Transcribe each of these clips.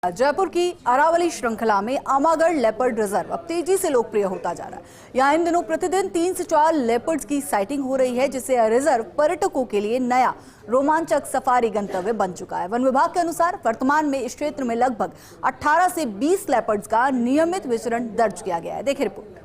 जयपुर की अरावली श्रृंखला में आमागढ़ लेपर्ड रिजर्व अब तेजी से लोकप्रिय होता जा रहा है। यहाँ इन दिनों प्रतिदिन 3 से 4 लेपर्ड्स की साइटिंग हो रही है, जिससे रिजर्व पर्यटकों के लिए नया रोमांचक सफारी गंतव्य बन चुका है। वन विभाग के अनुसार वर्तमान में इस क्षेत्र में लगभग 18 से 20 लेपर्ड्स का नियमित विचरण दर्ज किया गया है। देखिए रिपोर्ट।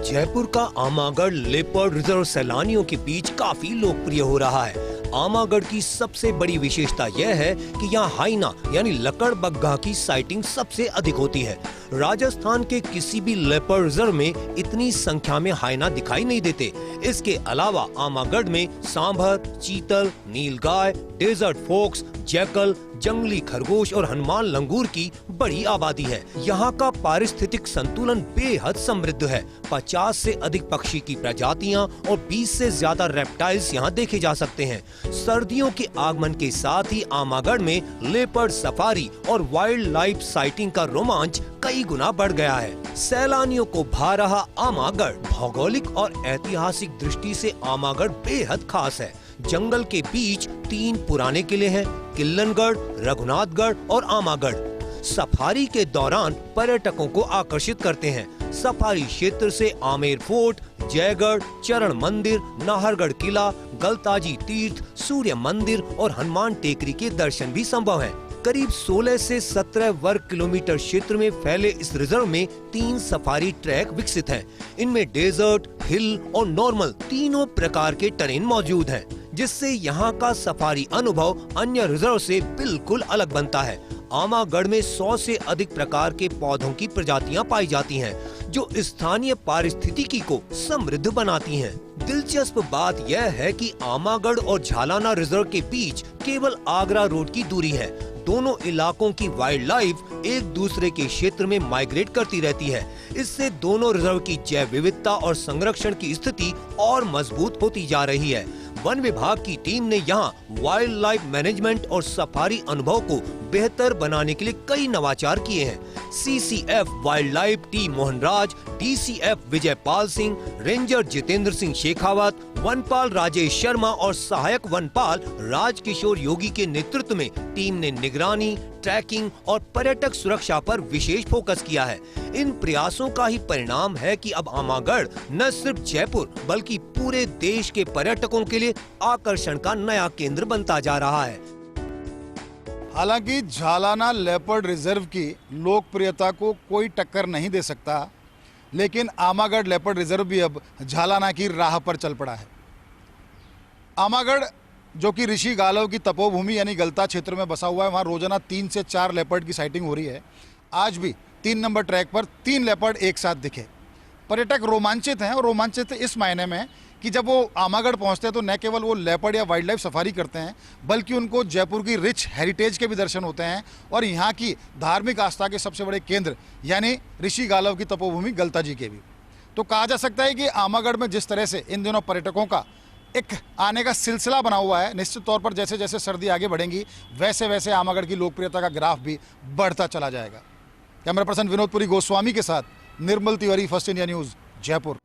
जयपुर का आमागढ़ लेपर्ड रिजर्व सैलानियों के बीच काफी लोकप्रिय हो रहा है। आमागढ़ की सबसे बड़ी विशेषता यह है कि यहाँ हाइना यानी लकड़बग्घा की साइटिंग सबसे अधिक होती है। राजस्थान के किसी भी लेपर्ड रिजर्व में इतनी संख्या में हाइना दिखाई नहीं देते। इसके अलावा आमागढ़ में सांभर, चीतल, नीलगाय, डेजर्ट फॉक्स, जैकल, जंगली खरगोश और हनुमान लंगूर की बड़ी आबादी है। यहाँ का पारिस्थितिक संतुलन बेहद समृद्ध है। 50 से अधिक पक्षी की प्रजातियाँ और 20 से ज्यादा रेप्टाइल्स यहाँ देखे जा सकते हैं। सर्दियों के आगमन के साथ ही आमागढ़ में लेपर्ड सफारी और वाइल्ड लाइफ साइटिंग का रोमांच कई गुना बढ़ गया है। सैलानियों को भा रहा आमागढ़ भौगोलिक और ऐतिहासिक दृष्टि से आमागढ़ बेहद खास है। जंगल के बीच 3 पुराने किले हैं, किल्लनगढ़, रघुनाथगढ़ और आमागढ़। सफारी के दौरान पर्यटकों को आकर्षित करते हैं। सफारी क्षेत्र से आमेर फोर्ट, जयगढ़, चरण मंदिर, नाहरगढ़ किला, गलताजी तीर्थ, सूर्य मंदिर और हनुमान टेकरी के दर्शन भी संभव हैं। करीब 16 से 17 वर्ग किलोमीटर क्षेत्र में फैले इस रिजर्व में 3 सफारी ट्रैक विकसित हैं। इनमें डेजर्ट, हिल और नॉर्मल तीनों प्रकार के टेरेन मौजूद हैं, जिससे यहाँ का सफारी अनुभव अन्य रिजर्व से बिल्कुल अलग बनता है। आमागढ़ में 100 से अधिक प्रकार के पौधों की प्रजातियां पाई जाती हैं, जो स्थानीय पारिस्थितिकी को समृद्ध बनाती हैं। दिलचस्प बात यह है कि आमागढ़ और झालाना रिजर्व के बीच केवल आगरा रोड की दूरी है। दोनों इलाकों की वाइल्ड लाइफ एक दूसरे के क्षेत्र में माइग्रेट करती रहती है। इससे दोनों रिजर्व की जैव विविधता और संरक्षण की स्थिति और मजबूत होती जा रही है। वन विभाग की टीम ने यहाँ वाइल्ड लाइफ मैनेजमेंट और सफारी अनुभव को बेहतर बनाने के लिए कई नवाचार किए हैं। CCF wild life T Mohanraj, DCF Vijaypal Singh, ranger Jitendra Singh Shekhawat, वनपाल राजेश शर्मा और सहायक वनपाल राजकिशोर योगी के नेतृत्व में टीम ने निगरानी, ट्रैकिंग और पर्यटक सुरक्षा पर विशेष फोकस किया है। इन प्रयासों का ही परिणाम है कि अब आमागढ़ न सिर्फ जयपुर बल्कि पूरे देश के पर्यटकों के लिए आकर्षण का नया केंद्र बनता जा रहा है। हालांकि झालाना लेपर्ड रिजर्व की लोकप्रियता को कोई टक्कर नहीं दे सकता, लेकिन आमागढ़ लेपर्ड रिजर्व भी अब झालाना की राह पर चल पड़ा है। आमागढ़ जो कि ऋषि गालव की तपोभूमि यानी गलता क्षेत्र में बसा हुआ है, वहाँ रोजाना 3 से 4 लेपर्ड की साइटिंग हो रही है। आज भी 3 नंबर ट्रैक पर 3 लेपर्ड एक साथ दिखे। पर्यटक रोमांचित हैं, और रोमांचित इस मायने में कि जब वो आमागढ़ पहुंचते हैं तो न केवल वो लेपर्ड या वाइल्ड लाइफ सफारी करते हैं, बल्कि उनको जयपुर की रिच हेरिटेज के भी दर्शन होते हैं और यहाँ की धार्मिक आस्था के सबसे बड़े केंद्र यानी ऋषि गालव की तपोभूमि गलता जी के भी। तो कहा जा सकता है कि आमागढ़ में जिस तरह से इन दिनों पर्यटकों का एक आने का सिलसिला बना हुआ है, निश्चित तौर पर जैसे जैसे सर्दी आगे बढ़ेंगी वैसे वैसे आमागढ़ की लोकप्रियता का ग्राफ भी बढ़ता चला जाएगा। कैमरा पर्सन विनोद पुरी गोस्वामी के साथ Nirmal Tiwari, First India News, Jaipur.